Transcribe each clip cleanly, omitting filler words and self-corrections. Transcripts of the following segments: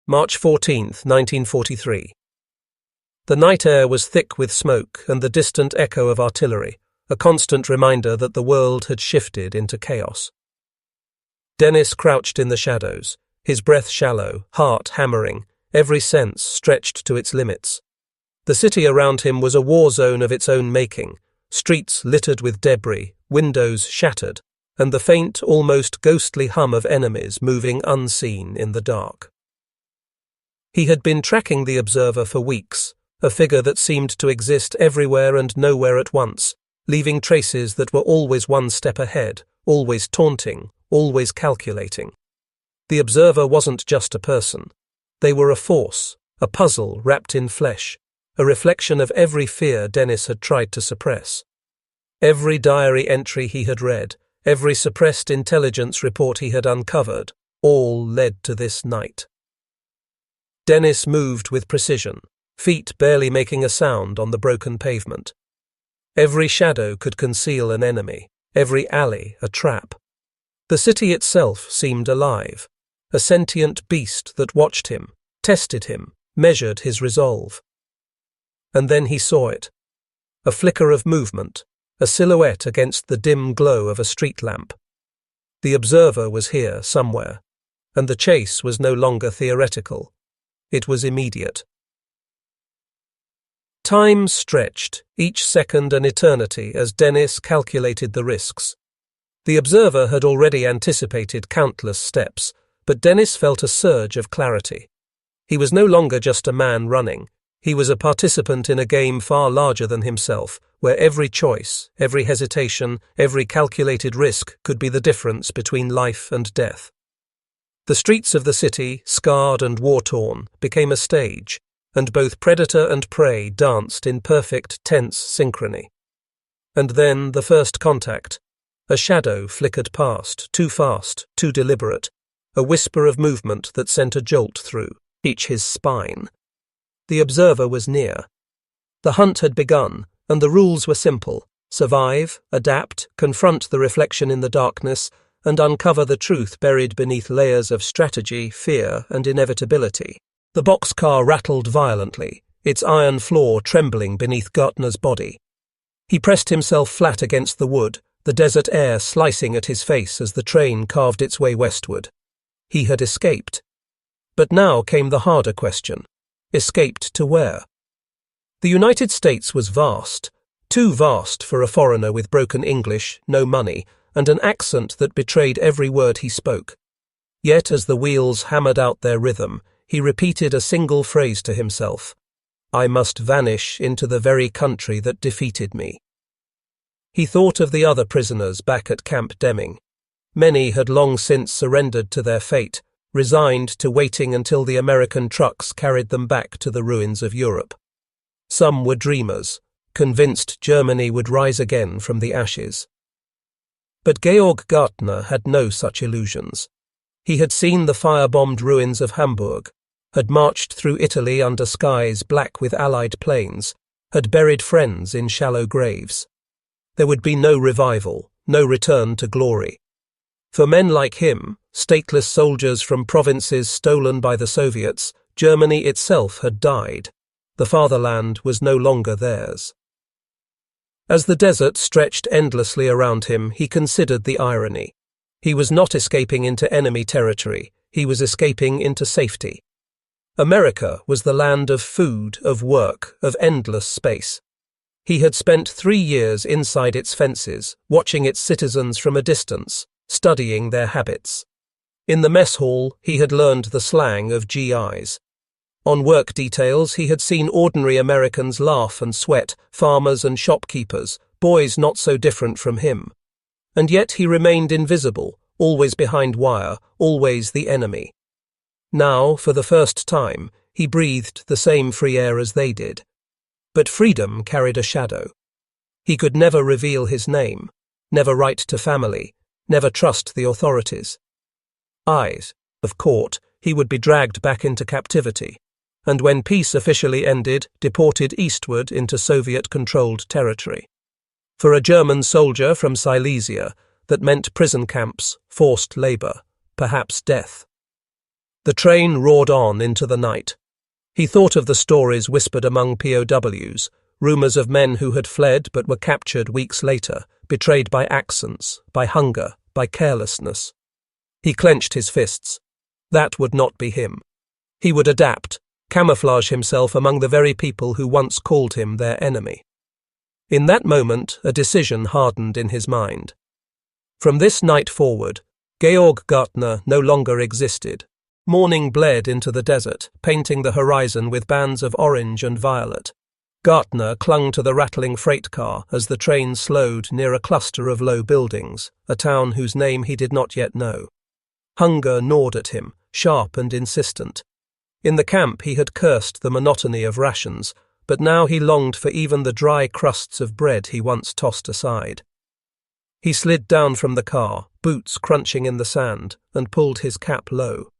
March 14th, 1943. The night air was thick with smoke and the distant echo of artillery, a constant reminder that the world had shifted into chaos. Dennis crouched in the shadows, his breath shallow, heart hammering, every sense stretched to its limits. The city around him was a war zone of its own making, streets littered with debris, windows shattered, and the faint, almost ghostly hum of enemies moving unseen in the dark. He had been tracking the observer for weeks, a figure that seemed to exist everywhere and nowhere at once, leaving traces that were always one step ahead, always taunting, always calculating. The observer wasn't just a person. They were a force, a puzzle wrapped in flesh, a reflection of every fear Dennis had tried to suppress. Every diary entry he had read, every suppressed intelligence report he had uncovered, all led to this night. Dennis moved with precision, feet barely making a sound on the broken pavement. Every shadow could conceal an enemy, every alley a trap. The city itself seemed alive, a sentient beast that watched him, tested him, measured his resolve. And then he saw it. A flicker of movement, a silhouette against the dim glow of a street lamp. The observer was here somewhere, and the chase was no longer theoretical. It was immediate. Time stretched, each second an eternity as Dennis calculated the risks. The observer had already anticipated countless steps, but Dennis felt a surge of clarity. He was no longer just a man running. He was a participant in a game far larger than himself, where every choice, every hesitation, every calculated risk could be the difference between life and death. The streets of the city, scarred and war-torn, became a stage, and both predator and prey danced in perfect, tense synchrony. And then the first contact. A shadow flickered past, too fast, too deliberate, a whisper of movement that sent a jolt through each his spine. The observer was near. The hunt had begun, and the rules were simple: survive, adapt, confront the reflection in the darkness, and uncover the truth buried beneath layers of strategy, fear, and inevitability. The boxcar rattled violently, its iron floor trembling beneath Gaertner's body. He pressed himself flat against the wood, the desert air slicing at his face as the train carved its way westward. He had escaped. But now came the harder question. Escaped to where? The United States was vast, too vast for a foreigner with broken English, no money, and an accent that betrayed every word he spoke. Yet as the wheels hammered out their rhythm, he repeated a single phrase to himself: I must vanish into the very country that defeated me. He thought of the other prisoners back at Camp Deming. Many had long since surrendered to their fate, resigned to waiting until the American trucks carried them back to the ruins of Europe. Some were dreamers, convinced Germany would rise again from the ashes. But Georg Gaertner had no such illusions. He had seen the fire-bombed ruins of Hamburg, had marched through Italy under skies black with Allied planes, had buried friends in shallow graves. There would be no revival, no return to glory. For men like him, stateless soldiers from provinces stolen by the Soviets, Germany itself had died. The fatherland was no longer theirs. As the desert stretched endlessly around him, he considered the irony. He was not escaping into enemy territory, he was escaping into safety. America was the land of food, of work, of endless space. He had spent 3 years inside its fences, watching its citizens from a distance, studying their habits. In the mess hall, he had learned the slang of GIs. On work details, he had seen ordinary Americans laugh and sweat, farmers and shopkeepers, boys not so different from him. And yet he remained invisible, always behind wire, always the enemy. Now, for the first time, he breathed the same free air as they did. But freedom carried a shadow. He could never reveal his name, never write to family, never trust the authorities. Eyes of court, he would be dragged back into captivity, and when peace officially ended, deported eastward into Soviet-controlled territory. For a German soldier from Silesia, that meant prison camps, forced labor, perhaps death. The train roared on into the night. He thought of the stories whispered among POWs, rumours of men who had fled but were captured weeks later, betrayed by accents, by hunger, by carelessness. He clenched his fists. That would not be him. He would adapt, camouflage himself among the very people who once called him their enemy. In that moment, a decision hardened in his mind. From this night forward, Georg Gaertner no longer existed. Morning bled into the desert, painting the horizon with bands of orange and violet. Gaertner clung to the rattling freight car as the train slowed near a cluster of low buildings, a town whose name he did not yet know. Hunger gnawed at him, sharp and insistent. In the camp he had cursed the monotony of rations, but now he longed for even the dry crusts of bread he once tossed aside. He slid down from the car, boots crunching in the sand, and pulled his cap low.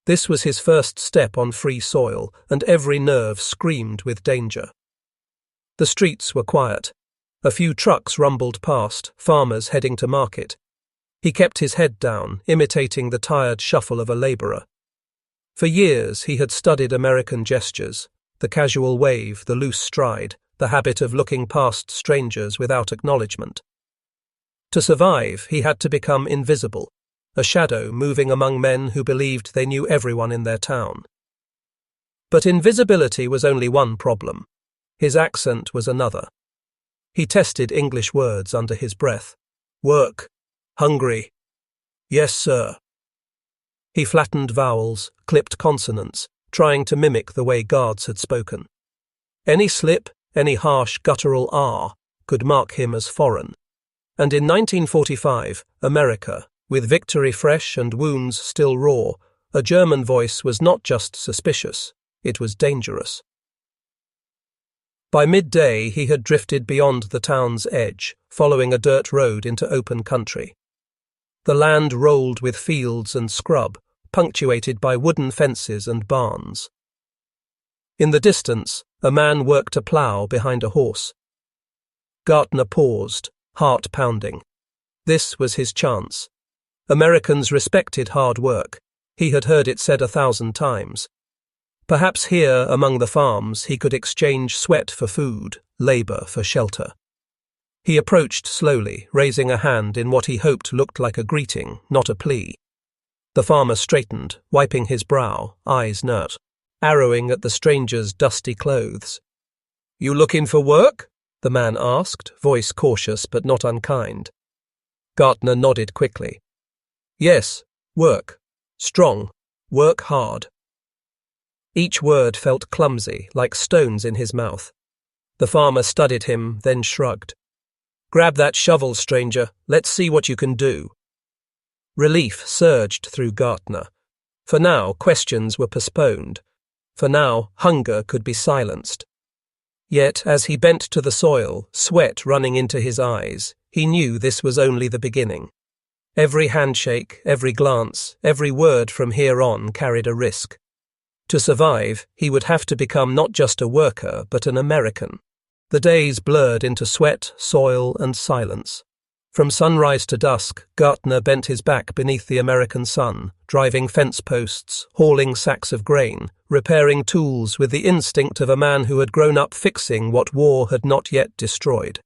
This was his first step on free soil, and every nerve screamed with danger. The streets were quiet. A few trucks rumbled past, farmers heading to market. He kept his head down, imitating the tired shuffle of a labourer. For years he had studied American gestures, the casual wave, the loose stride, the habit of looking past strangers without acknowledgement. To survive, he had to become invisible, a shadow moving among men who believed they knew everyone in their town. But invisibility was only one problem. His accent was another. He tested English words under his breath. Work. Hungry. Yes, sir. He flattened vowels, clipped consonants, trying to mimic the way guards had spoken. Any slip, any harsh guttural R, could mark him as foreign. And in 1945, America, with victory fresh and wounds still raw, a German voice was not just suspicious, it was dangerous. By midday he had drifted beyond the town's edge, following a dirt road into open country. The land rolled with fields and scrub, punctuated by wooden fences and barns. In the distance, a man worked a plough behind a horse. Gaertner paused, heart pounding. This was his chance. Americans respected hard work. He had heard it said 1,000 times. Perhaps here, among the farms, he could exchange sweat for food, labour for shelter. He approached slowly, raising a hand in what he hoped looked like a greeting, not a plea. The farmer straightened, wiping his brow, eyes inert, arrowing at the stranger's dusty clothes. "You looking for work?" the man asked, voice cautious but not unkind. Gaertner nodded quickly. "Yes, work. Strong. Work hard." Each word felt clumsy, like stones in his mouth. The farmer studied him, then shrugged. "Grab that shovel, stranger. Let's see what you can do." Relief surged through Gaertner. For now, questions were postponed. For now, hunger could be silenced. Yet, as he bent to the soil, sweat running into his eyes, he knew this was only the beginning. Every handshake, every glance, every word from here on carried a risk. To survive, he would have to become not just a worker, but an American. The days blurred into sweat, soil, and silence. From sunrise to dusk, Gaertner bent his back beneath the American sun, driving fence posts, hauling sacks of grain, repairing tools with the instinct of a man who had grown up fixing what war had not yet destroyed.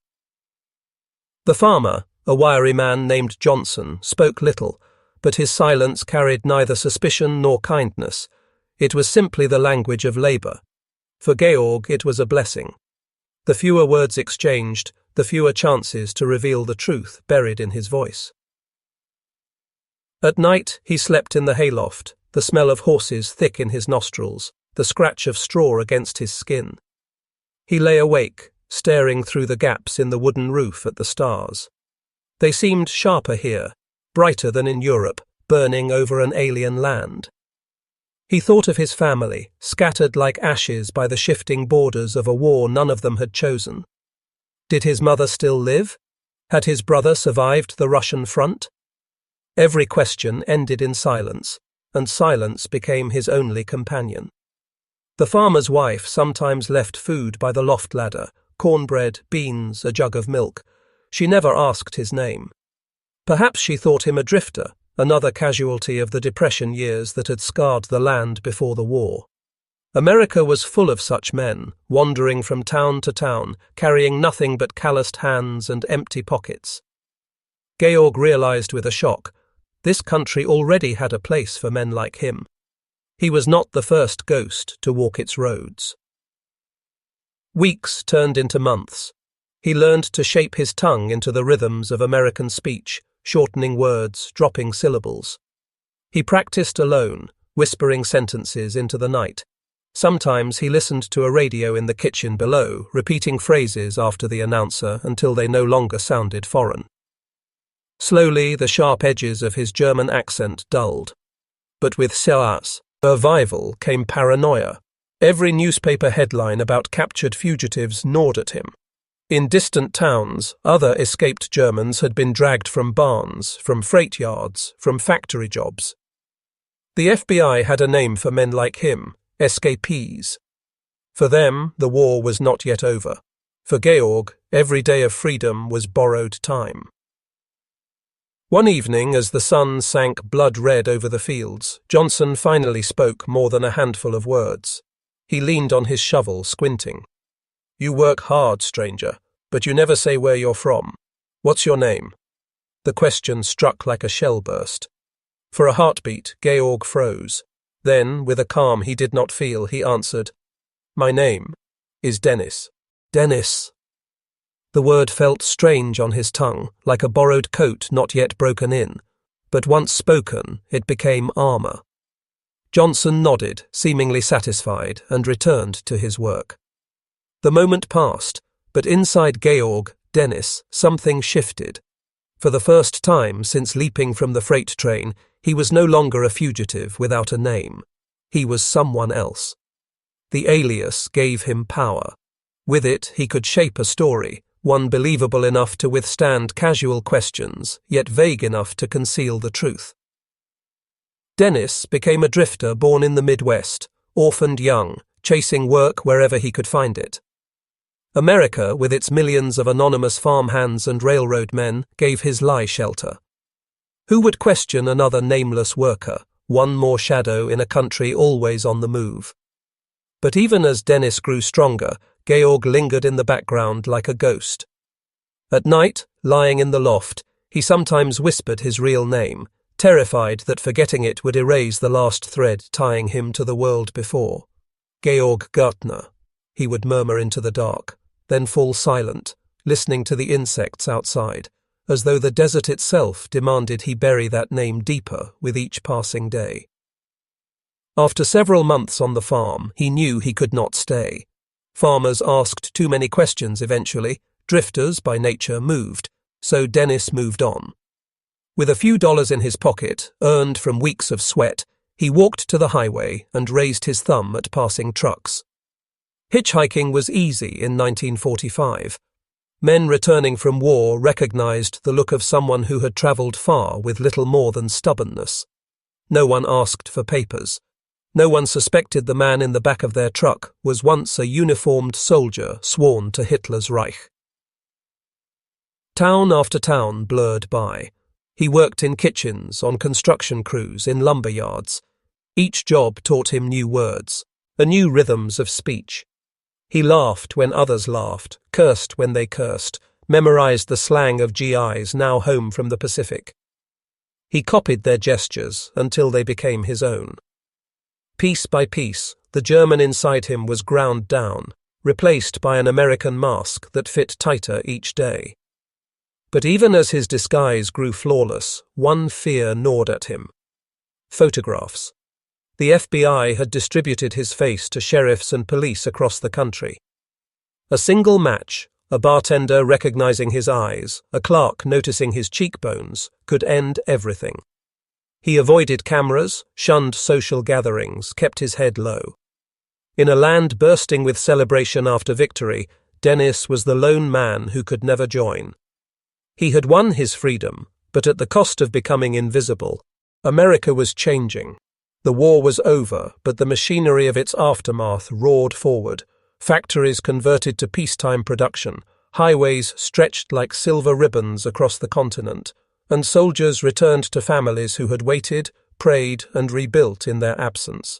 The farmer, a wiry man named Johnson, spoke little, but his silence carried neither suspicion nor kindness. It was simply the language of labour. For Georg, it was a blessing. The fewer words exchanged, the fewer chances to reveal the truth buried in his voice. At night, he slept in the hayloft, the smell of horses thick in his nostrils, the scratch of straw against his skin. He lay awake, staring through the gaps in the wooden roof at the stars. They seemed sharper here, brighter than in Europe, burning over an alien land. He thought of his family, scattered like ashes by the shifting borders of a war none of them had chosen. Did his mother still live? Had his brother survived the Russian front? Every question ended in silence, and silence became his only companion. The farmer's wife sometimes left food by the loft ladder, cornbread, beans, a jug of milk. She never asked his name. Perhaps she thought him a drifter, another casualty of the Depression years that had scarred the land before the war. America was full of such men, wandering from town to town, carrying nothing but calloused hands and empty pockets. Georg realized with a shock, this country already had a place for men like him. He was not the first ghost to walk its roads. Weeks turned into months. He learned to shape his tongue into the rhythms of American speech, shortening words, dropping syllables. He practiced alone, whispering sentences into the night. Sometimes he listened to a radio in the kitchen below, repeating phrases after the announcer until they no longer sounded foreign. Slowly, the sharp edges of his German accent dulled. But with Silas' revival came paranoia. Every newspaper headline about captured fugitives gnawed at him. In distant towns, other escaped Germans had been dragged from barns, from freight yards, from factory jobs. The FBI had a name for men like him, escapees. For them, the war was not yet over. For Georg, every day of freedom was borrowed time. One evening, as the sun sank blood-red over the fields, Johnson finally spoke more than a handful of words. He leaned on his shovel, squinting. "You work hard, stranger, but you never say where you're from. What's your name?" The question struck like a shell burst. For a heartbeat, Georg froze. Then, with a calm he did not feel, he answered, "My name is Dennis." Dennis. The word felt strange on his tongue, like a borrowed coat not yet broken in, but once spoken, it became armor. Johnson nodded, seemingly satisfied, and returned to his work. The moment passed, but inside Georg, Dennis, something shifted. For the first time since leaping from the freight train, he was no longer a fugitive without a name. He was someone else. The alias gave him power. With it, he could shape a story, one believable enough to withstand casual questions, yet vague enough to conceal the truth. Dennis became a drifter born in the Midwest, orphaned young, chasing work wherever he could find it. America, with its millions of anonymous farmhands and railroad men, gave his lie shelter. Who would question another nameless worker, one more shadow in a country always on the move? But even as Dennis grew stronger, Georg lingered in the background like a ghost. At night, lying in the loft, he sometimes whispered his real name, terrified that forgetting it would erase the last thread tying him to the world before. "Georg Gaertner," he would murmur into the dark, then fall silent, listening to the insects outside, as though the desert itself demanded he bury that name deeper with each passing day. After several months on the farm, he knew he could not stay. Farmers asked too many questions eventually, drifters by nature moved, so Dennis moved on. With a few dollars in his pocket, earned from weeks of sweat, he walked to the highway and raised his thumb at passing trucks. Hitchhiking was easy in 1945. Men returning from war recognized the look of someone who had traveled far with little more than stubbornness. No one asked for papers. No one suspected the man in the back of their truck was once a uniformed soldier sworn to Hitler's Reich. Town after town blurred by. He worked in kitchens, on construction crews, in lumber yards. Each job taught him new words, new rhythms of speech. He laughed when others laughed, cursed when they cursed, memorized the slang of GIs now home from the Pacific. He copied their gestures until they became his own. Piece by piece, the German inside him was ground down, replaced by an American mask that fit tighter each day. But even as his disguise grew flawless, one fear gnawed at him. Photographs. The FBI had distributed his face to sheriffs and police across the country. A single match, a bartender recognizing his eyes, a clerk noticing his cheekbones, could end everything. He avoided cameras, shunned social gatherings, kept his head low. In a land bursting with celebration after victory, Dennis was the lone man who could never join. He had won his freedom, but at the cost of becoming invisible. America was changing. The war was over, but the machinery of its aftermath roared forward. Factories converted to peacetime production, highways stretched like silver ribbons across the continent, and soldiers returned to families who had waited, prayed, and rebuilt in their absence.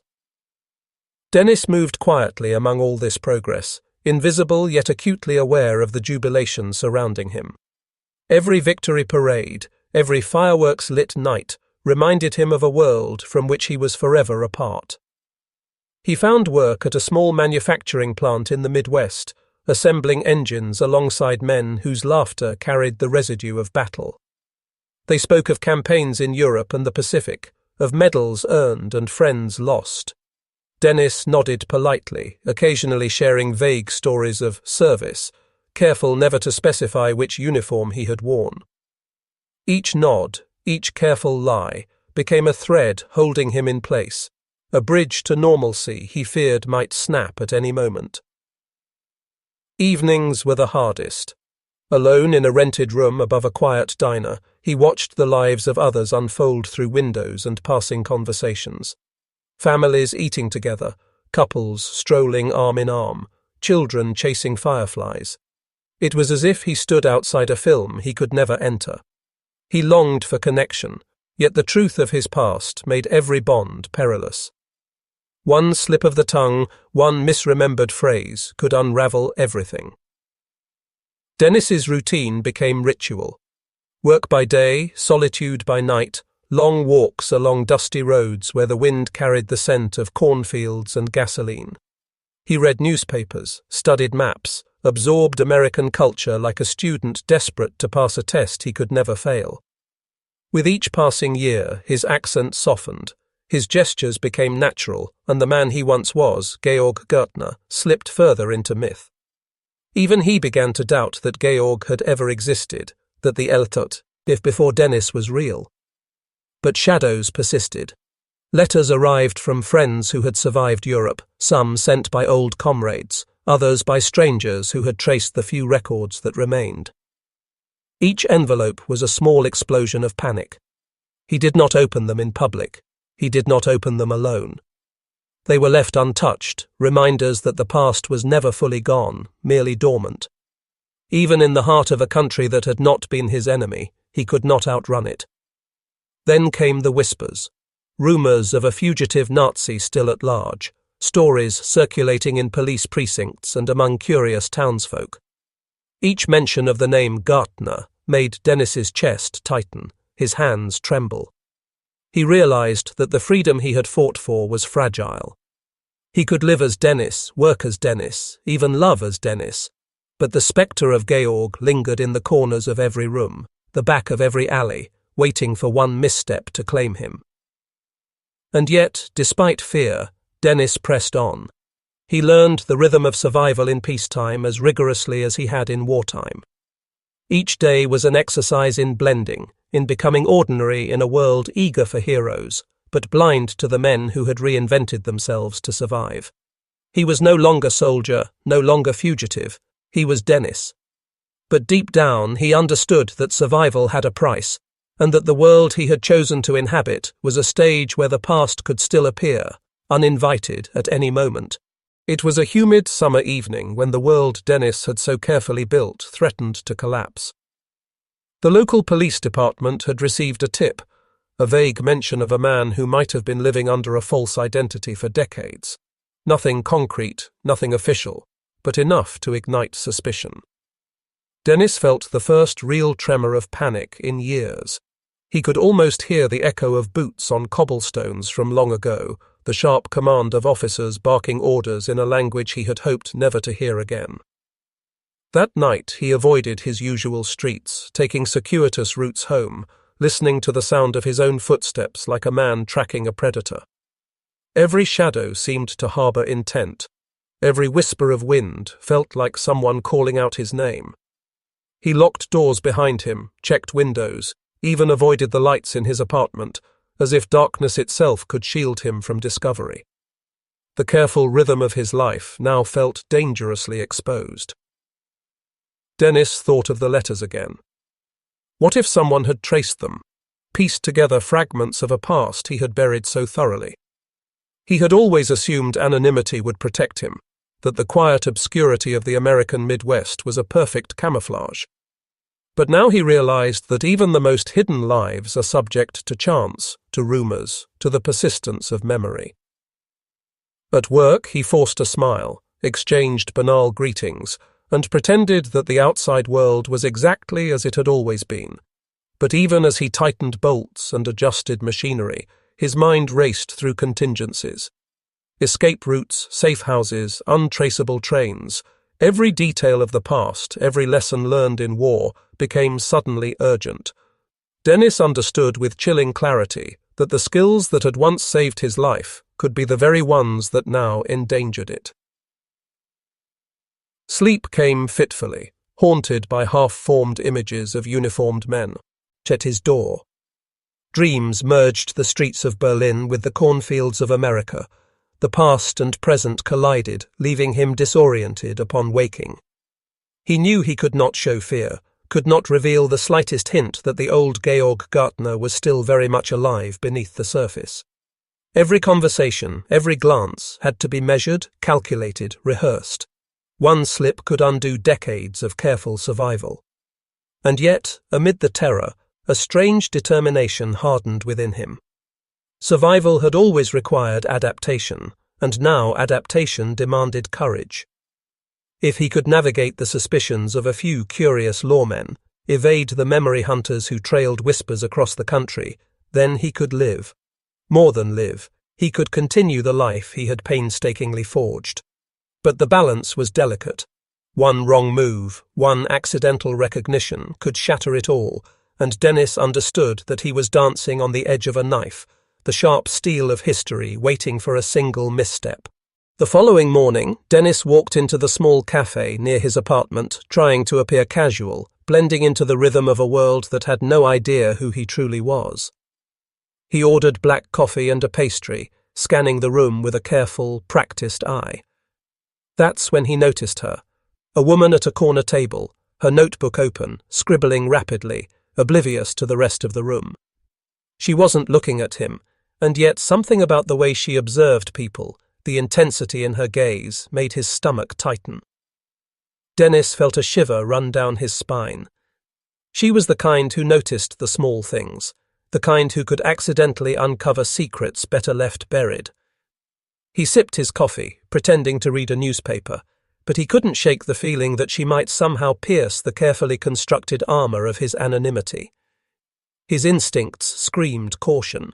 Dennis moved quietly among all this progress, invisible yet acutely aware of the jubilation surrounding him. Every victory parade, every fireworks-lit night, reminded him of a world from which he was forever apart. He found work at a small manufacturing plant in the Midwest, assembling engines alongside men whose laughter carried the residue of battle. They spoke of campaigns in Europe and the Pacific, of medals earned and friends lost. Dennis nodded politely, occasionally sharing vague stories of service, careful never to specify which uniform he had worn. Each nod, each careful lie, became a thread holding him in place, a bridge to normalcy he feared might snap at any moment. Evenings were the hardest. Alone in a rented room above a quiet diner, he watched the lives of others unfold through windows and passing conversations. Families eating together, couples strolling arm in arm, children chasing fireflies. It was as if he stood outside a film he could never enter. He longed for connection, yet the truth of his past made every bond perilous. One slip of the tongue, one misremembered phrase could unravel everything. Dennis's routine became ritual. Work by day, solitude by night, long walks along dusty roads where the wind carried the scent of cornfields and gasoline. He read newspapers, studied maps, absorbed American culture like a student desperate to pass a test he could never fail. With each passing year, his accent softened, his gestures became natural, and the man he once was, Georg Gaertner, slipped further into myth. Even he began to doubt that Georg had ever existed, that the Eltot, if before Dennis was real. But shadows persisted. Letters arrived from friends who had survived Europe, some sent by old comrades, others by strangers who had traced the few records that remained. Each envelope was a small explosion of panic. He did not open them in public. He did not open them alone. They were left untouched, reminders that the past was never fully gone, merely dormant. Even in the heart of a country that had not been his enemy, he could not outrun it. Then came the whispers, rumours of a fugitive Nazi still at large, stories circulating in police precincts and among curious townsfolk. Each mention of the name Gaertner made Dennis's chest tighten, his hands tremble. He realised that the freedom he had fought for was fragile. He could live as Dennis, work as Dennis, even love as Dennis, but the spectre of Georg lingered in the corners of every room, the back of every alley, waiting for one misstep to claim him. And yet, despite fear, Dennis pressed on. He learned the rhythm of survival in peacetime as rigorously as he had in wartime. Each day was an exercise in blending, in becoming ordinary in a world eager for heroes, but blind to the men who had reinvented themselves to survive. He was no longer soldier, no longer fugitive. He was Dennis. But deep down he understood that survival had a price, and that the world he had chosen to inhabit was a stage where the past could still appear, uninvited at any moment. It was a humid summer evening when the world Dennis had so carefully built threatened to collapse. The local police department had received a tip, a vague mention of a man who might have been living under a false identity for decades. Nothing concrete, nothing official, but enough to ignite suspicion. Dennis felt the first real tremor of panic in years. He could almost hear the echo of boots on cobblestones from long ago, the sharp command of officers barking orders in a language he had hoped never to hear again. That night he avoided his usual streets, taking circuitous routes home, listening to the sound of his own footsteps like a man tracking a predator. Every shadow seemed to harbour intent. Every whisper of wind felt like someone calling out his name. He locked doors behind him, checked windows, even avoided the lights in his apartment, as if darkness itself could shield him from discovery. The careful rhythm of his life now felt dangerously exposed. Dennis thought of the letters again. What if someone had traced them, pieced together fragments of a past he had buried so thoroughly? He had always assumed anonymity would protect him, that the quiet obscurity of the American Midwest was a perfect camouflage. But now he realized that even the most hidden lives are subject to chance, to rumors, to the persistence of memory. At work, he forced a smile, exchanged banal greetings, and pretended that the outside world was exactly as it had always been. But even as he tightened bolts and adjusted machinery, his mind raced through contingencies. Escape routes, safe houses, untraceable trains. Every detail of the past, every lesson learned in war, became suddenly urgent. Dennis understood with chilling clarity that the skills that had once saved his life could be the very ones that now endangered it. Sleep came fitfully, haunted by half-formed images of uniformed men. At his door. Dreams merged the streets of Berlin with the cornfields of America. The past and present collided, leaving him disoriented upon waking. He knew he could not show fear, could not reveal the slightest hint that the old Georg Gaertner was still very much alive beneath the surface. Every conversation, every glance had to be measured, calculated, rehearsed. One slip could undo decades of careful survival. And yet, amid the terror, a strange determination hardened within him. Survival had always required adaptation, and now adaptation demanded courage. If he could navigate the suspicions of a few curious lawmen, evade the memory hunters who trailed whispers across the country, then he could live. More than live, he could continue the life he had painstakingly forged. But the balance was delicate. One wrong move, one accidental recognition could shatter it all, and Dennis understood that he was dancing on the edge of a knife, the sharp steel of history waiting for a single misstep. The following morning, Dennis walked into the small cafe near his apartment, trying to appear casual, blending into the rhythm of a world that had no idea who he truly was. He ordered black coffee and a pastry, scanning the room with a careful, practiced eye. That's when he noticed her, a woman at a corner table, her notebook open, scribbling rapidly, oblivious to the rest of the room. She wasn't looking at him, and yet something about the way she observed people, the intensity in her gaze, made his stomach tighten. Dennis felt a shiver run down his spine. She was the kind who noticed the small things, the kind who could accidentally uncover secrets better left buried. He sipped his coffee, pretending to read a newspaper, but he couldn't shake the feeling that she might somehow pierce the carefully constructed armor of his anonymity. His instincts screamed caution.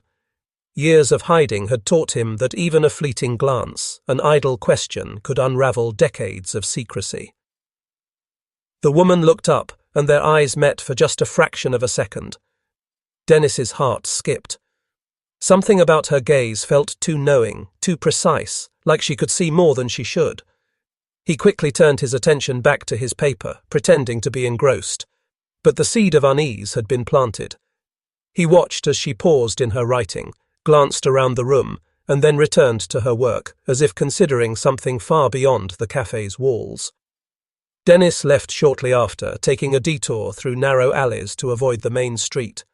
Years of hiding had taught him that even a fleeting glance, an idle question, could unravel decades of secrecy. The woman looked up, and their eyes met for just a fraction of a second. Dennis's heart skipped. Something about her gaze felt too knowing, too precise, like she could see more than she should. He quickly turned his attention back to his paper, pretending to be engrossed. But the seed of unease had been planted. He watched as she paused in her writing, glanced around the room, and then returned to her work, as if considering something far beyond the cafe's walls. Dennis left shortly after, taking a detour through narrow alleys to avoid the main street.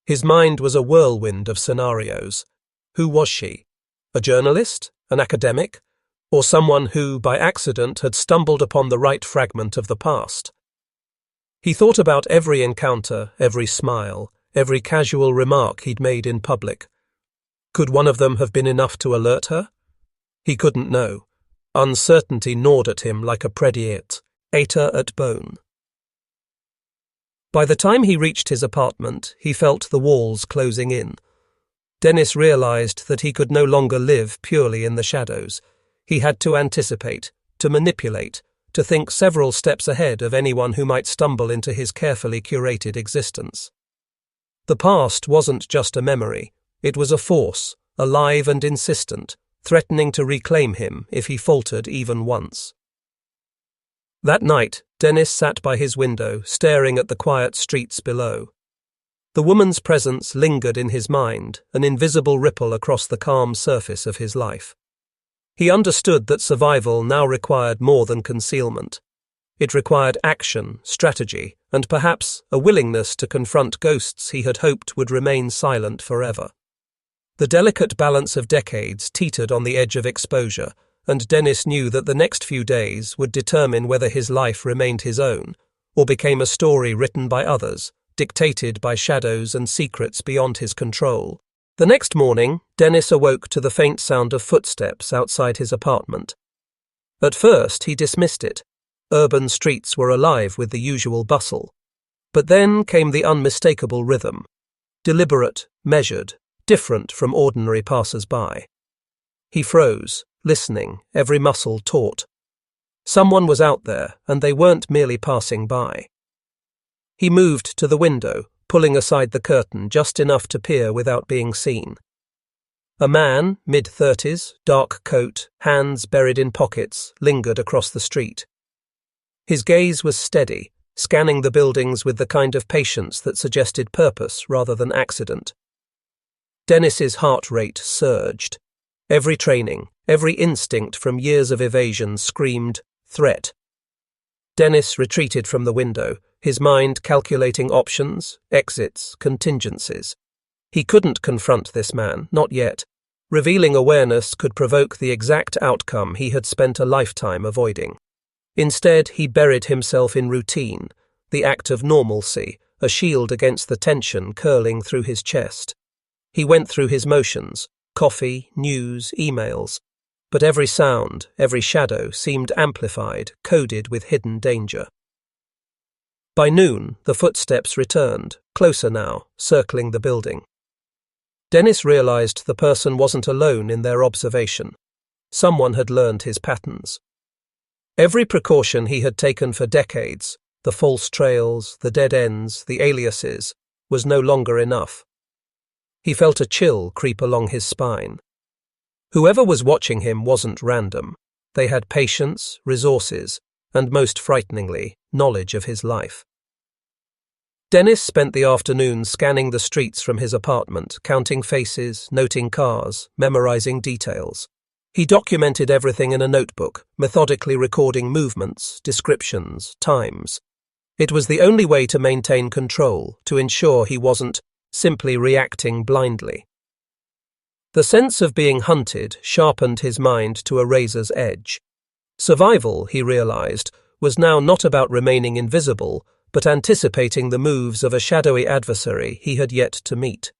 His mind was a whirlwind of scenarios. Who was she? A journalist? An academic? Or someone who, by accident, had stumbled upon the right fragment of the past? He thought about every encounter, every smile, every casual remark he'd made in public. Could one of them have been enough to alert her? He couldn't know. Uncertainty gnawed at him like a predator at bone. By the time he reached his apartment, he felt the walls closing in. Dennis realized that he could no longer live purely in the shadows. He had to anticipate, to manipulate, to think several steps ahead of anyone who might stumble into his carefully curated existence. The past wasn't just a memory, it was a force, alive and insistent, threatening to reclaim him if he faltered even once. That night, Dennis sat by his window, staring at the quiet streets below. The woman's presence lingered in his mind, an invisible ripple across the calm surface of his life. He understood that survival now required more than concealment. It required action, strategy, and perhaps a willingness to confront ghosts he had hoped would remain silent forever. The delicate balance of decades teetered on the edge of exposure, and Dennis knew that the next few days would determine whether his life remained his own, or became a story written by others, dictated by shadows and secrets beyond his control. The next morning, Dennis awoke to the faint sound of footsteps outside his apartment. At first, he dismissed it. Urban streets were alive with the usual bustle. But then came the unmistakable rhythm. Deliberate, measured, different from ordinary passers-by. He froze, listening, every muscle taut. Someone was out there, and they weren't merely passing by. He moved to the window, pulling aside the curtain just enough to peer without being seen. A man, mid-30s, dark coat, hands buried in pockets, lingered across the street. His gaze was steady, scanning the buildings with the kind of patience that suggested purpose rather than accident. Dennis's heart rate surged. Every training, every instinct from years of evasion screamed, threat. Dennis retreated from the window, his mind calculating options, exits, contingencies. He couldn't confront this man, not yet. Revealing awareness could provoke the exact outcome he had spent a lifetime avoiding. Instead, he buried himself in routine, the act of normalcy, a shield against the tension curling through his chest. He went through his motions, coffee, news, emails, but every sound, every shadow seemed amplified, coded with hidden danger. By noon, the footsteps returned, closer now, circling the building. Dennis realized the person wasn't alone in their observation. Someone had learned his patterns. Every precaution he had taken for decades, the false trails, the dead ends, the aliases, was no longer enough. He felt a chill creep along his spine. Whoever was watching him wasn't random. They had patience, resources, and most frighteningly, knowledge of his life. Dennis spent the afternoon scanning the streets from his apartment, counting faces, noting cars, memorizing details. He documented everything in a notebook, methodically recording movements, descriptions, times. It was the only way to maintain control, to ensure he wasn't simply reacting blindly. The sense of being hunted sharpened his mind to a razor's edge. Survival, he realized, was now not about remaining invisible, but anticipating the moves of a shadowy adversary he had yet to meet.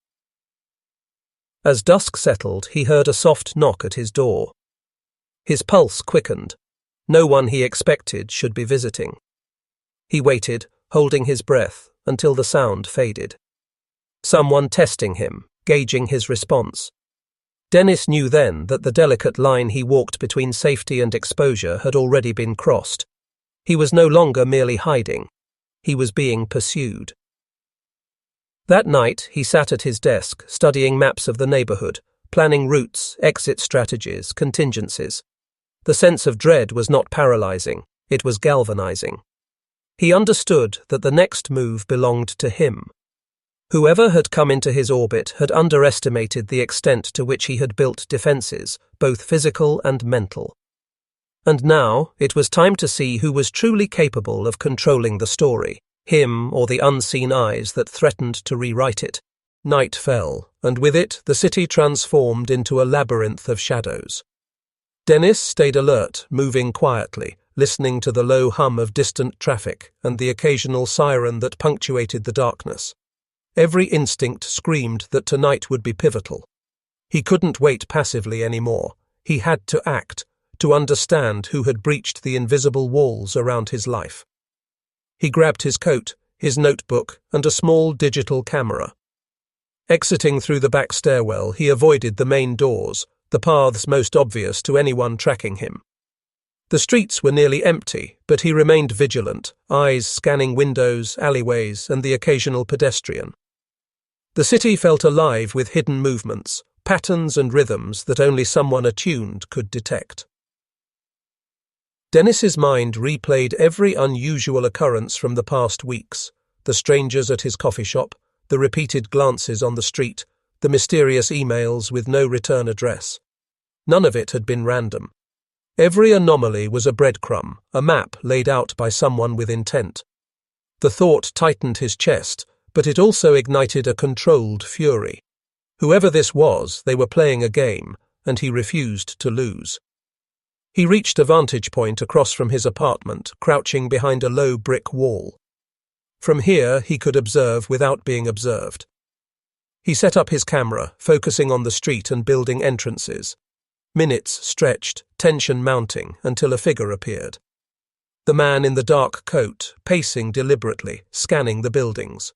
As dusk settled, he heard a soft knock at his door. His pulse quickened. No one he expected should be visiting. He waited, holding his breath, until the sound faded. Someone testing him, gauging his response. Dennis knew then that the delicate line he walked between safety and exposure had already been crossed. He was no longer merely hiding. He was being pursued. That night, he sat at his desk, studying maps of the neighborhood, planning routes, exit strategies, contingencies. The sense of dread was not paralyzing, it was galvanizing. He understood that the next move belonged to him. Whoever had come into his orbit had underestimated the extent to which he had built defenses, both physical and mental. And now, it was time to see who was truly capable of controlling the story. Him or the unseen eyes that threatened to rewrite it. Night fell, and with it the city transformed into a labyrinth of shadows. Dennis stayed alert, moving quietly, listening to the low hum of distant traffic and the occasional siren that punctuated the darkness. Every instinct screamed that tonight would be pivotal. He couldn't wait passively anymore. He had to act, to understand who had breached the invisible walls around his life. He grabbed his coat, his notebook, and a small digital camera. Exiting through the back stairwell, he avoided the main doors, the paths most obvious to anyone tracking him. The streets were nearly empty, but he remained vigilant, eyes scanning windows, alleyways, and the occasional pedestrian. The city felt alive with hidden movements, patterns and rhythms that only someone attuned could detect. Dennis's mind replayed every unusual occurrence from the past weeks, the strangers at his coffee shop, the repeated glances on the street, the mysterious emails with no return address. None of it had been random. Every anomaly was a breadcrumb, a map laid out by someone with intent. The thought tightened his chest, but it also ignited a controlled fury. Whoever this was, they were playing a game, and he refused to lose. He reached a vantage point across from his apartment, crouching behind a low brick wall. From here, he could observe without being observed. He set up his camera, focusing on the street and building entrances. Minutes stretched, tension mounting, until a figure appeared. The man in the dark coat, pacing deliberately, scanning the buildings.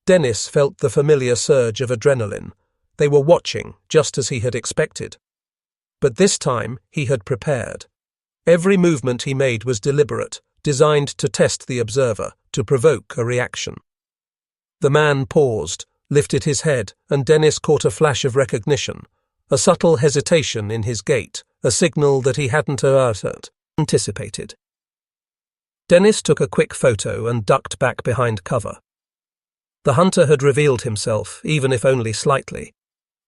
Dennis felt the familiar surge of adrenaline. They were watching, just as he had expected. But this time, he had prepared. Every movement he made was deliberate, designed to test the observer, to provoke a reaction. The man paused, lifted his head, and Dennis caught a flash of recognition, a subtle hesitation in his gait, a signal that he hadn't anticipated. Dennis took a quick photo and ducked back behind cover. The hunter had revealed himself, even if only slightly.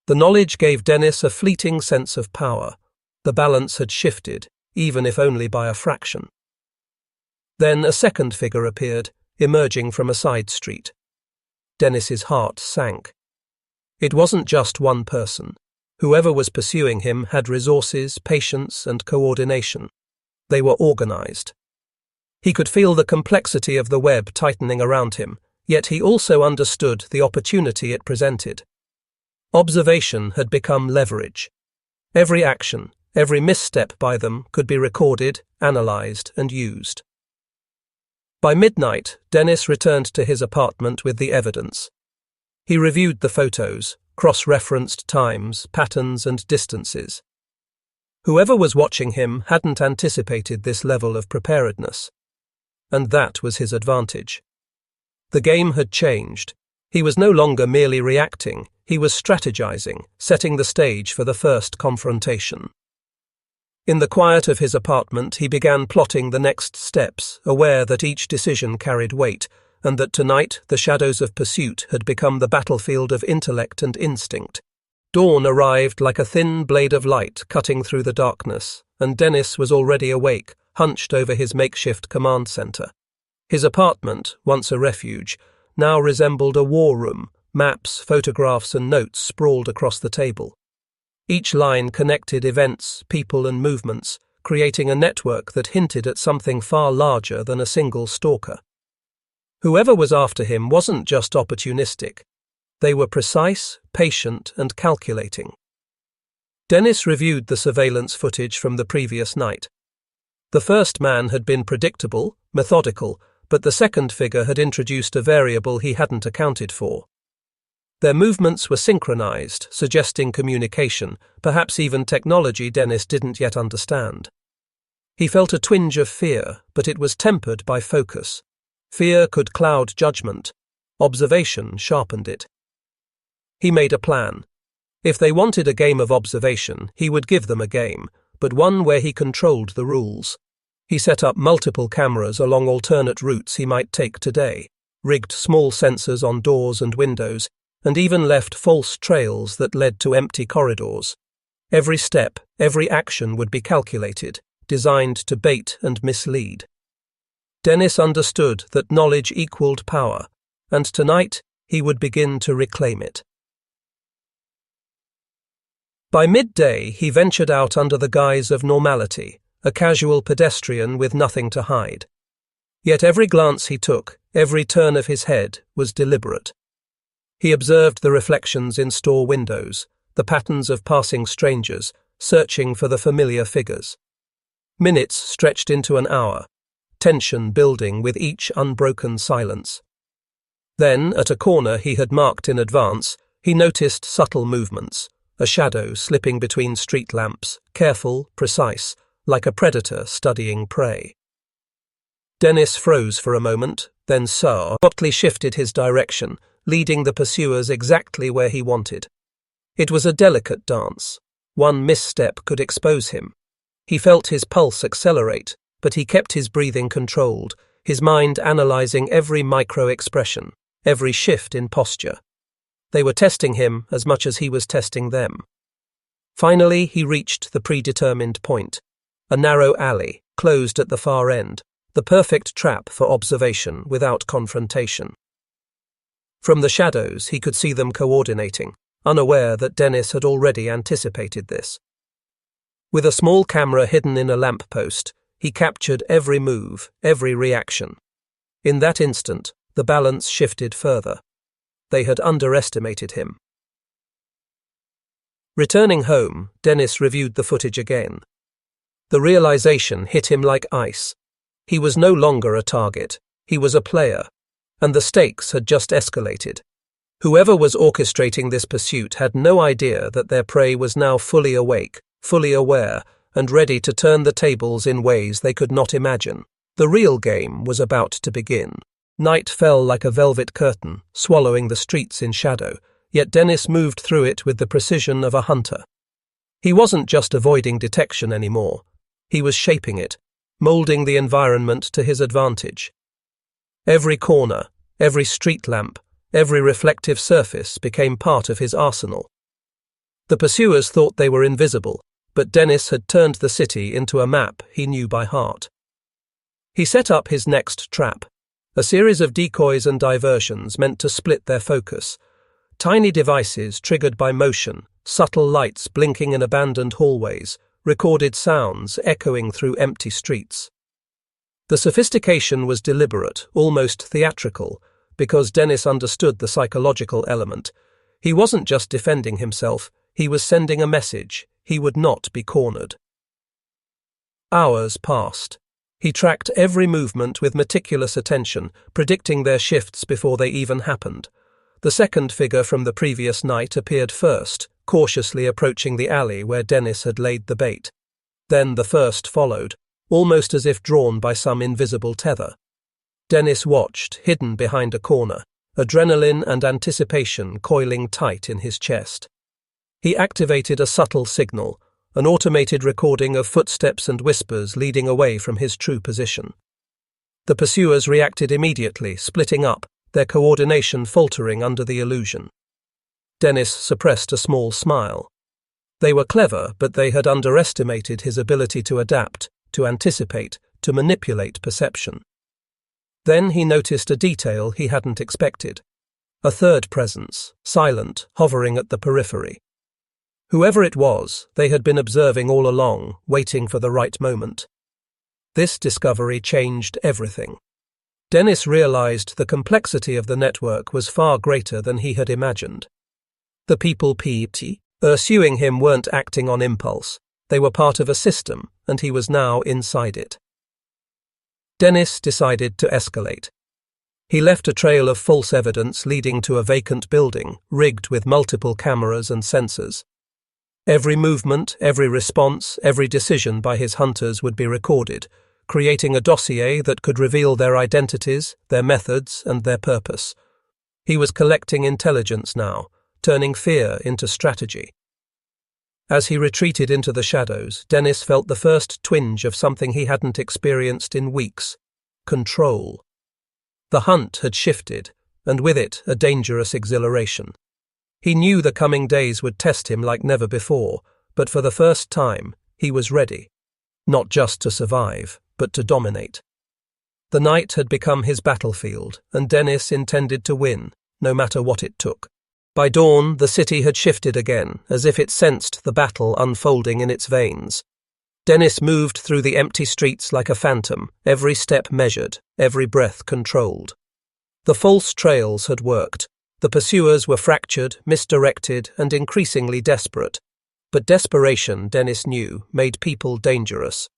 The knowledge gave Dennis a fleeting sense of power. The balance had shifted, even if only by a fraction. Then a second figure appeared, emerging from a side street. Dennis's heart sank. It wasn't just one person. Whoever was pursuing him had resources, patience, and coordination. They were organized. He could feel the complexity of the web tightening around him, yet he also understood the opportunity it presented. Observation had become leverage. Every action, every misstep by them could be recorded, analyzed, and used. By midnight, Dennis returned to his apartment with the evidence. He reviewed the photos, cross-referenced times, patterns, and distances. Whoever was watching him hadn't anticipated this level of preparedness. And that was his advantage. The game had changed. He was no longer merely reacting, he was strategizing, setting the stage for the first confrontation. In the quiet of his apartment, he began plotting the next steps, aware that each decision carried weight, and that tonight the shadows of pursuit had become the battlefield of intellect and instinct. Dawn arrived like a thin blade of light cutting through the darkness, and Dennis was already awake, hunched over his makeshift command center. His apartment, once a refuge, now resembled a war room, maps, photographs, and notes sprawled across the table. Each line connected events, people, and movements, creating a network that hinted at something far larger than a single stalker. Whoever was after him wasn't just opportunistic. They were precise, patient, and calculating. Dennis reviewed the surveillance footage from the previous night. The first man had been predictable, methodical, but the second figure had introduced a variable he hadn't accounted for. Their movements were synchronized, suggesting communication, perhaps even technology Dennis didn't yet understand. He felt a twinge of fear, but it was tempered by focus. Fear could cloud judgment. Observation sharpened it. He made a plan. If they wanted a game of observation, he would give them a game, but one where he controlled the rules. He set up multiple cameras along alternate routes he might take today, rigged small sensors on doors and windows, and even left false trails that led to empty corridors. Every step, every action would be calculated, designed to bait and mislead. Dennis understood that knowledge equaled power, and tonight he would begin to reclaim it. By midday, he ventured out under the guise of normality, a casual pedestrian with nothing to hide. Yet every glance he took, every turn of his head, was deliberate. He observed the reflections in store windows, the patterns of passing strangers, searching for the familiar figures. Minutes stretched into an hour, tension building with each unbroken silence. Then, at a corner he had marked in advance, he noticed subtle movements, a shadow slipping between street lamps, careful, precise, like a predator studying prey. Dennis froze for a moment, then abruptly shifted his direction, leading the pursuers exactly where he wanted. It was a delicate dance. One misstep could expose him. He felt his pulse accelerate, but he kept his breathing controlled, his mind analyzing every micro-expression, every shift in posture. They were testing him as much as he was testing them. Finally, he reached the predetermined point, a narrow alley, closed at the far end, the perfect trap for observation without confrontation. From the shadows, he could see them coordinating, unaware that Dennis had already anticipated this. With a small camera hidden in a lamppost, he captured every move, every reaction. In that instant, the balance shifted further. They had underestimated him. Returning home, Dennis reviewed the footage again. The realization hit him like ice. He was no longer a target. He was a player. And the stakes had just escalated. Whoever was orchestrating this pursuit had no idea that their prey was now fully awake, fully aware, and ready to turn the tables in ways they could not imagine. The real game was about to begin. Night fell like a velvet curtain, swallowing the streets in shadow, yet Dennis moved through it with the precision of a hunter. He wasn't just avoiding detection anymore. He was shaping it, molding the environment to his advantage. Every corner, every street lamp, every reflective surface became part of his arsenal. The pursuers thought they were invisible, but Dennis had turned the city into a map he knew by heart. He set up his next trap, a series of decoys and diversions meant to split their focus. Tiny devices triggered by motion, subtle lights blinking in abandoned hallways, recorded sounds echoing through empty streets. The sophistication was deliberate, almost theatrical, because Dennis understood the psychological element. He wasn't just defending himself, he was sending a message. He would not be cornered. Hours passed. He tracked every movement with meticulous attention, predicting their shifts before they even happened. The second figure from the previous night appeared first, cautiously approaching the alley where Dennis had laid the bait. Then the first followed, almost as if drawn by some invisible tether. Dennis watched, hidden behind a corner, adrenaline and anticipation coiling tight in his chest. He activated a subtle signal, an automated recording of footsteps and whispers leading away from his true position. The pursuers reacted immediately, splitting up, their coordination faltering under the illusion. Dennis suppressed a small smile. They were clever, but they had underestimated his ability to adapt, to anticipate, to manipulate perception. Then he noticed a detail he hadn't expected. A third presence, silent, hovering at the periphery. Whoever it was, they had been observing all along, waiting for the right moment. This discovery changed everything. Dennis realized the complexity of the network was far greater than he had imagined. The people pursuing him weren't acting on impulse. They were part of a system, and he was now inside it. Dennis decided to escalate. He left a trail of false evidence leading to a vacant building, rigged with multiple cameras and sensors. Every movement, every response, every decision by his hunters would be recorded, creating a dossier that could reveal their identities, their methods, and their purpose. He was collecting intelligence now, turning fear into strategy. As he retreated into the shadows, Dennis felt the first twinge of something he hadn't experienced in weeks: control. The hunt had shifted, and with it a dangerous exhilaration. He knew the coming days would test him like never before, but for the first time, he was ready. Not just to survive, but to dominate. The night had become his battlefield, and Dennis intended to win, no matter what it took. By dawn, the city had shifted again, as if it sensed the battle unfolding in its veins. Dennis moved through the empty streets like a phantom, every step measured, every breath controlled. The false trails had worked. The pursuers were fractured, misdirected, and increasingly desperate. But desperation, Dennis knew, made people dangerous.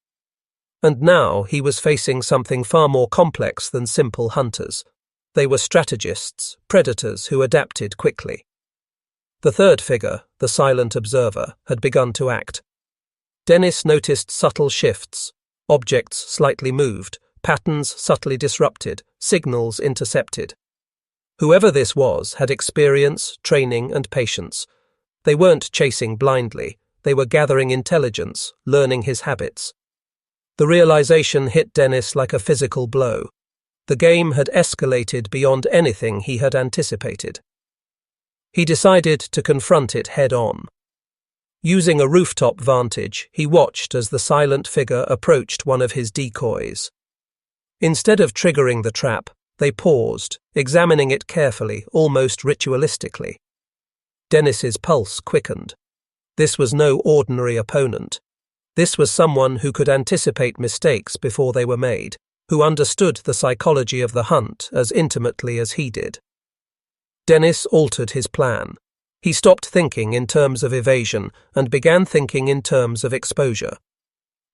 And now he was facing something far more complex than simple hunters. They were strategists, predators who adapted quickly. The third figure, the silent observer, had begun to act. Dennis noticed subtle shifts, objects slightly moved, patterns subtly disrupted, signals intercepted. Whoever this was had experience, training, and patience. They weren't chasing blindly, they were gathering intelligence, learning his habits. The realization hit Dennis like a physical blow. The game had escalated beyond anything he had anticipated. He decided to confront it head-on. Using a rooftop vantage, he watched as the silent figure approached one of his decoys. Instead of triggering the trap, they paused, examining it carefully, almost ritualistically. Dennis's pulse quickened. This was no ordinary opponent. This was someone who could anticipate mistakes before they were made, who understood the psychology of the hunt as intimately as he did. Dennis altered his plan. He stopped thinking in terms of evasion and began thinking in terms of exposure.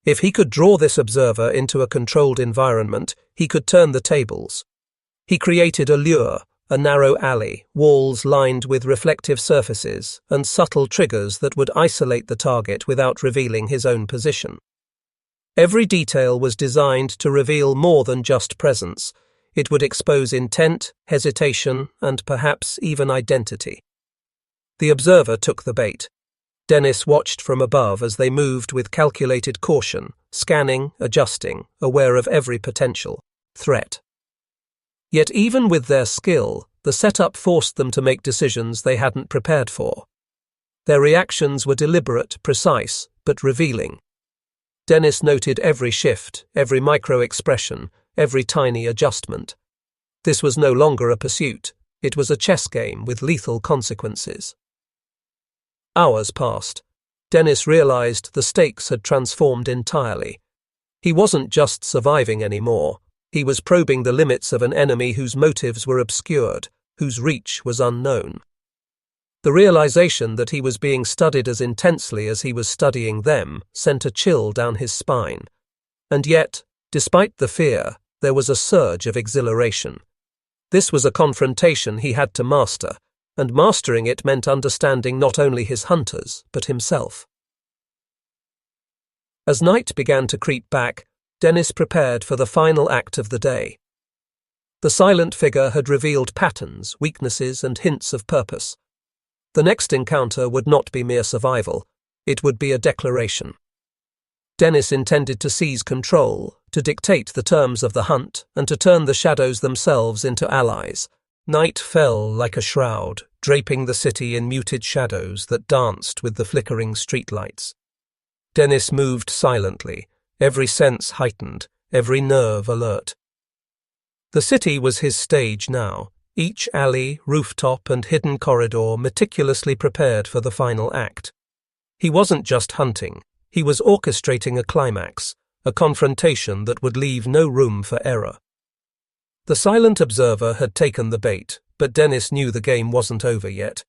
If he could draw this observer into a controlled environment, he could turn the tables. He created a lure, a narrow alley, walls lined with reflective surfaces, and subtle triggers that would isolate the target without revealing his own position. Every detail was designed to reveal more than just presence. It would expose intent, hesitation, and perhaps even identity. The observer took the bait. Dennis watched from above as they moved with calculated caution, scanning, adjusting, aware of every potential threat. Yet even with their skill, the setup forced them to make decisions they hadn't prepared for. Their reactions were deliberate, precise, but revealing. Dennis noted every shift, every micro-expression, every tiny adjustment. This was no longer a pursuit. It was a chess game with lethal consequences. Hours passed. Dennis realized the stakes had transformed entirely. He wasn't just surviving anymore. He was probing the limits of an enemy whose motives were obscured, whose reach was unknown. The realization that he was being studied as intensely as he was studying them sent a chill down his spine. And yet, despite the fear, there was a surge of exhilaration. This was a confrontation he had to master, and mastering it meant understanding not only his hunters, but himself. As night began to creep back, Dennis prepared for the final act of the day. The silent figure had revealed patterns, weaknesses, and hints of purpose. The next encounter would not be mere survival, it would be a declaration. Dennis intended to seize control, to dictate the terms of the hunt, and to turn the shadows themselves into allies. Night fell like a shroud, draping the city in muted shadows that danced with the flickering streetlights. Dennis moved silently, every sense heightened, every nerve alert. The city was his stage now, each alley, rooftop, and hidden corridor meticulously prepared for the final act. He wasn't just hunting, he was orchestrating a climax, a confrontation that would leave no room for error. The silent observer had taken the bait, but Dennis knew the game wasn't over yet.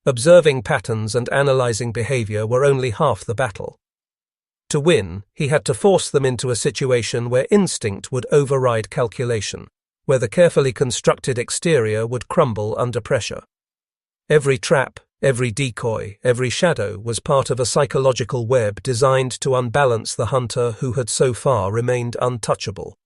Observing patterns and analyzing behavior were only half the battle. To win, he had to force them into a situation where instinct would override calculation, where the carefully constructed exterior would crumble under pressure. Every trap, every decoy, every shadow was part of a psychological web designed to unbalance the hunter who had so far remained untouchable.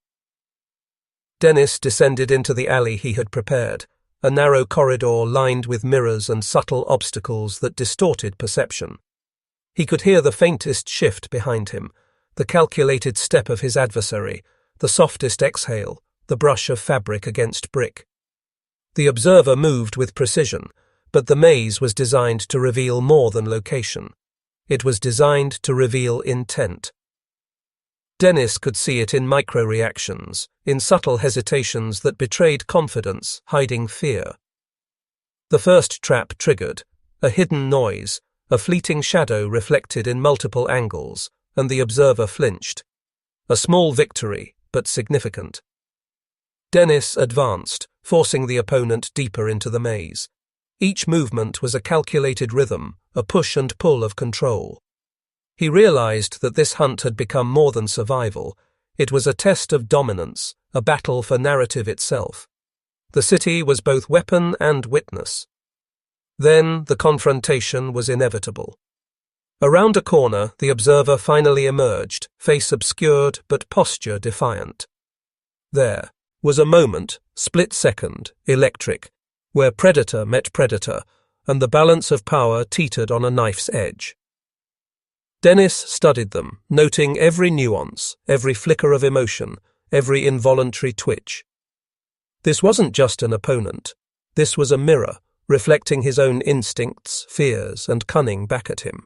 Dennis descended into the alley he had prepared, a narrow corridor lined with mirrors and subtle obstacles that distorted perception. He could hear the faintest shift behind him, the calculated step of his adversary, the softest exhale, the brush of fabric against brick. The observer moved with precision, but the maze was designed to reveal more than location. It was designed to reveal intent. Dennis could see it in micro-reactions, in subtle hesitations that betrayed confidence, hiding fear. The first trap triggered, a hidden noise, a fleeting shadow reflected in multiple angles, and the observer flinched. A small victory, but significant. Dennis advanced, forcing the opponent deeper into the maze. Each movement was a calculated rhythm, a push and pull of control. He realized that this hunt had become more than survival. It was a test of dominance, a battle for narrative itself. The city was both weapon and witness. Then the confrontation was inevitable. Around a corner, the observer finally emerged, face obscured but posture defiant. There was a moment, split second, electric, where predator met predator, and the balance of power teetered on a knife's edge. Dennis studied them, noting every nuance, every flicker of emotion, every involuntary twitch. This wasn't just an opponent. This was a mirror, reflecting his own instincts, fears, and cunning back at him.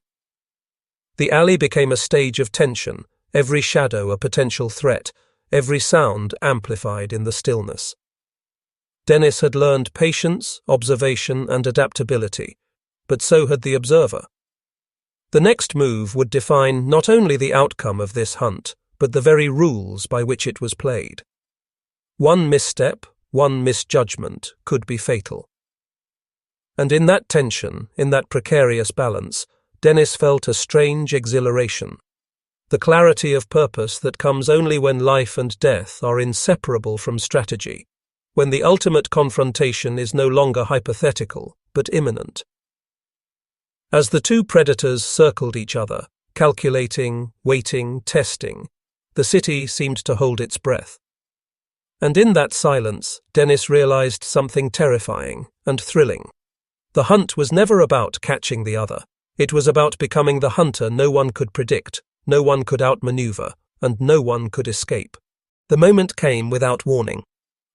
The alley became a stage of tension, every shadow a potential threat, every sound amplified in the stillness. Dennis had learned patience, observation, and adaptability, but so had the observer. The next move would define not only the outcome of this hunt, but the very rules by which it was played. One misstep, one misjudgment could be fatal. And in that tension, in that precarious balance, Dennis felt a strange exhilaration. The clarity of purpose that comes only when life and death are inseparable from strategy, when the ultimate confrontation is no longer hypothetical, but imminent. As the two predators circled each other, calculating, waiting, testing, the city seemed to hold its breath. And in that silence, Dennis realized something terrifying and thrilling. The hunt was never about catching the other. It was about becoming the hunter no one could predict, no one could outmaneuver, and no one could escape. The moment came without warning.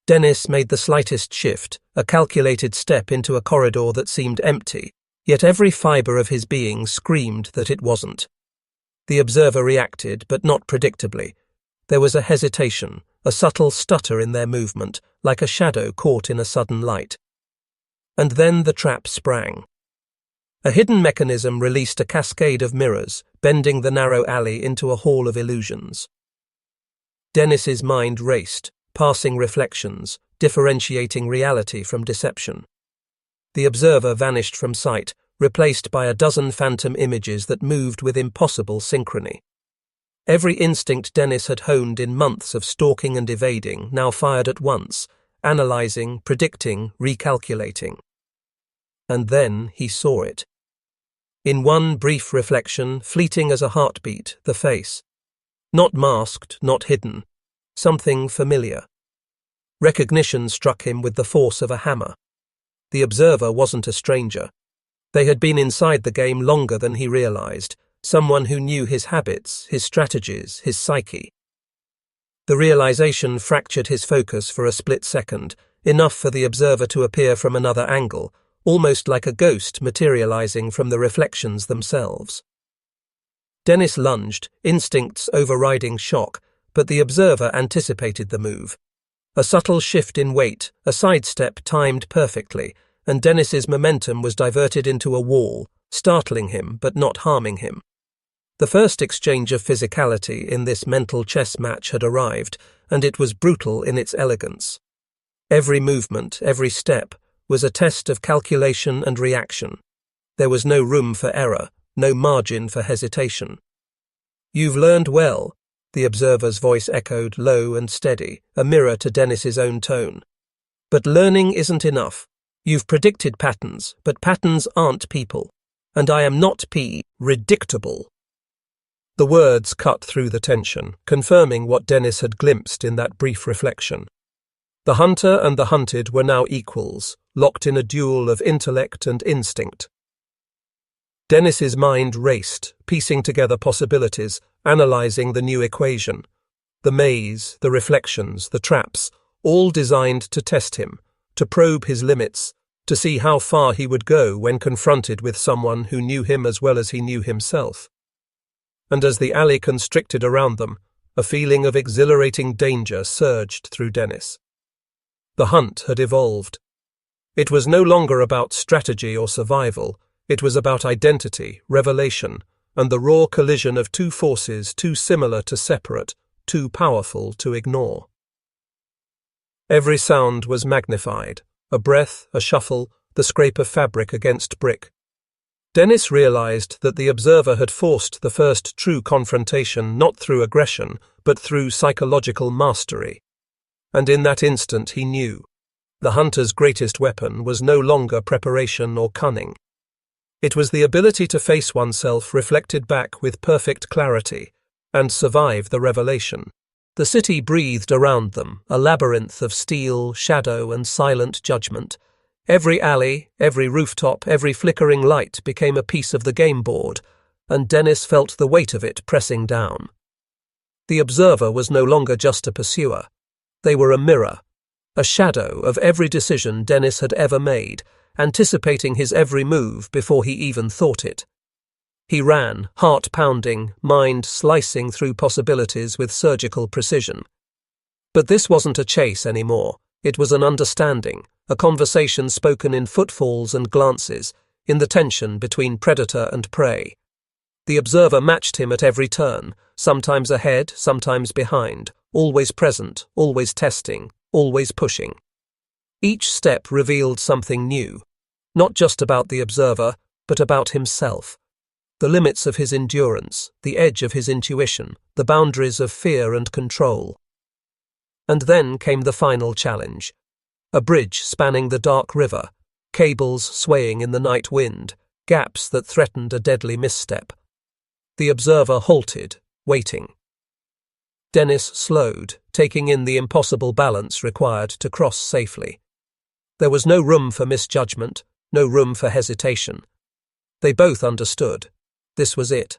Dennis made the slightest shift, a calculated step into a corridor that seemed empty, yet every fibre of his being screamed that it wasn't. The observer reacted, but not predictably. There was a hesitation, a subtle stutter in their movement, like a shadow caught in a sudden light. And then the trap sprang. A hidden mechanism released a cascade of mirrors, bending the narrow alley into a hall of illusions. Dennis's mind raced, passing reflections, differentiating reality from deception. The observer vanished from sight, replaced by a dozen phantom images that moved with impossible synchrony. Every instinct Dennis had honed in months of stalking and evading now fired at once, analyzing, predicting, recalculating. And then he saw it. In one brief reflection, fleeting as a heartbeat, the face. Not masked, not hidden. Something familiar. Recognition struck him with the force of a hammer. The observer wasn't a stranger. They had been inside the game longer than he realized, someone who knew his habits, his strategies, his psyche. The realization fractured his focus for a split second, enough for the observer to appear from another angle, almost like a ghost materializing from the reflections themselves. Dennis lunged, instincts overriding shock, but the observer anticipated the move. A subtle shift in weight, a sidestep timed perfectly, and Dennis's momentum was diverted into a wall, startling him but not harming him. The first exchange of physicality in this mental chess match had arrived, and it was brutal in its elegance. Every movement, every step, was a test of calculation and reaction. There was no room for error, no margin for hesitation. "You've learned well," the observer's voice echoed low and steady, a mirror to Dennis's own tone. "But learning isn't enough. You've predicted patterns, but patterns aren't people. And I am not predictable." The words cut through the tension, confirming what Dennis had glimpsed in that brief reflection. The hunter and the hunted were now equals, locked in a duel of intellect and instinct. Dennis's mind raced, piecing together possibilities, analyzing the new equation. The maze, the reflections, the traps, all designed to test him, to probe his limits, to see how far he would go when confronted with someone who knew him as well as he knew himself. And as the alley constricted around them, a feeling of exhilarating danger surged through Dennis. The hunt had evolved. It was no longer about strategy or survival, it was about identity, revelation, and the raw collision of two forces too similar to separate, too powerful to ignore. Every sound was magnified, a breath, a shuffle, the scrape of fabric against brick. Dennis realized that the observer had forced the first true confrontation not through aggression, but through psychological mastery. And in that instant he knew. The hunter's greatest weapon was no longer preparation or cunning. It was the ability to face oneself reflected back with perfect clarity, and survive the revelation. The city breathed around them, a labyrinth of steel, shadow, and silent judgment. Every alley, every rooftop, every flickering light became a piece of the game board, and Dennis felt the weight of it pressing down. The observer was no longer just a pursuer. They were a mirror, a shadow of every decision Dennis had ever made, anticipating his every move before he even thought it. He ran, heart pounding, mind slicing through possibilities with surgical precision. But this wasn't a chase anymore. It was an understanding, a conversation spoken in footfalls and glances, in the tension between predator and prey. The observer matched him at every turn, sometimes ahead, sometimes behind, always present, always testing, always pushing. Each step revealed something new, not just about the observer, but about himself. The limits of his endurance, the edge of his intuition, the boundaries of fear and control. And then came the final challenge. A bridge spanning the dark river, cables swaying in the night wind, gaps that threatened a deadly misstep. The observer halted, waiting. Dennis slowed, taking in the impossible balance required to cross safely. There was no room for misjudgment, no room for hesitation. They both understood. This was it.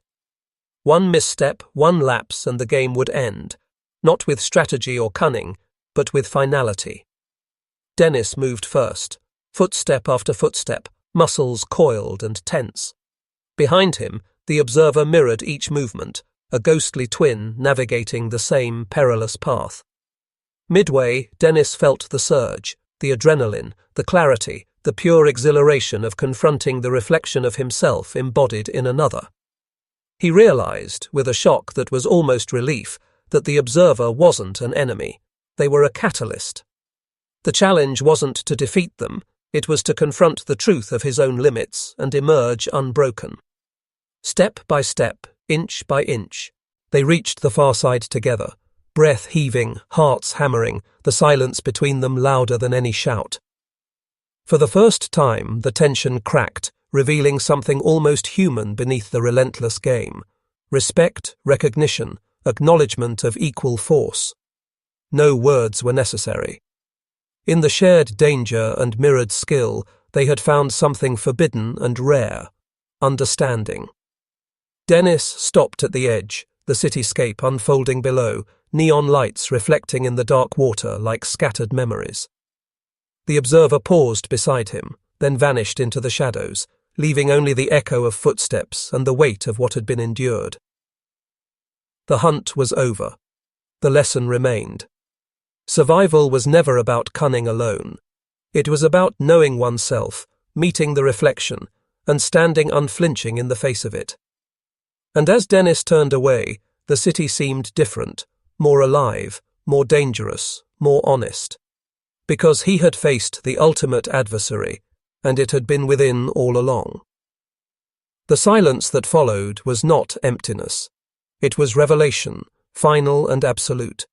One misstep, one lapse, and the game would end, not with strategy or cunning, but with finality. Dennis moved first, footstep after footstep, muscles coiled and tense. Behind him, the observer mirrored each movement, a ghostly twin navigating the same perilous path. Midway, Dennis felt the surge, the adrenaline, the clarity, the pure exhilaration of confronting the reflection of himself embodied in another. He realized, with a shock that was almost relief, that the observer wasn't an enemy. They were a catalyst. The challenge wasn't to defeat them, it was to confront the truth of his own limits and emerge unbroken. Step by step, inch by inch, they reached the far side together, breath heaving, hearts hammering, the silence between them louder than any shout. For the first time, the tension cracked, revealing something almost human beneath the relentless game. Respect, recognition, acknowledgement of equal force. No words were necessary. In the shared danger and mirrored skill, they had found something forbidden and rare: understanding. Dennis stopped at the edge, the cityscape unfolding below, neon lights reflecting in the dark water like scattered memories. The observer paused beside him, then vanished into the shadows, leaving only the echo of footsteps and the weight of what had been endured. The hunt was over. The lesson remained. Survival was never about cunning alone. It was about knowing oneself, meeting the reflection, and standing unflinching in the face of it. And as Dennis turned away, the city seemed different, more alive, more dangerous, more honest. Because he had faced the ultimate adversary, and it had been within all along. The silence that followed was not emptiness. It was revelation, final and absolute.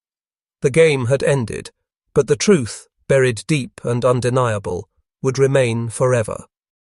The game had ended, but the truth, buried deep and undeniable, would remain forever.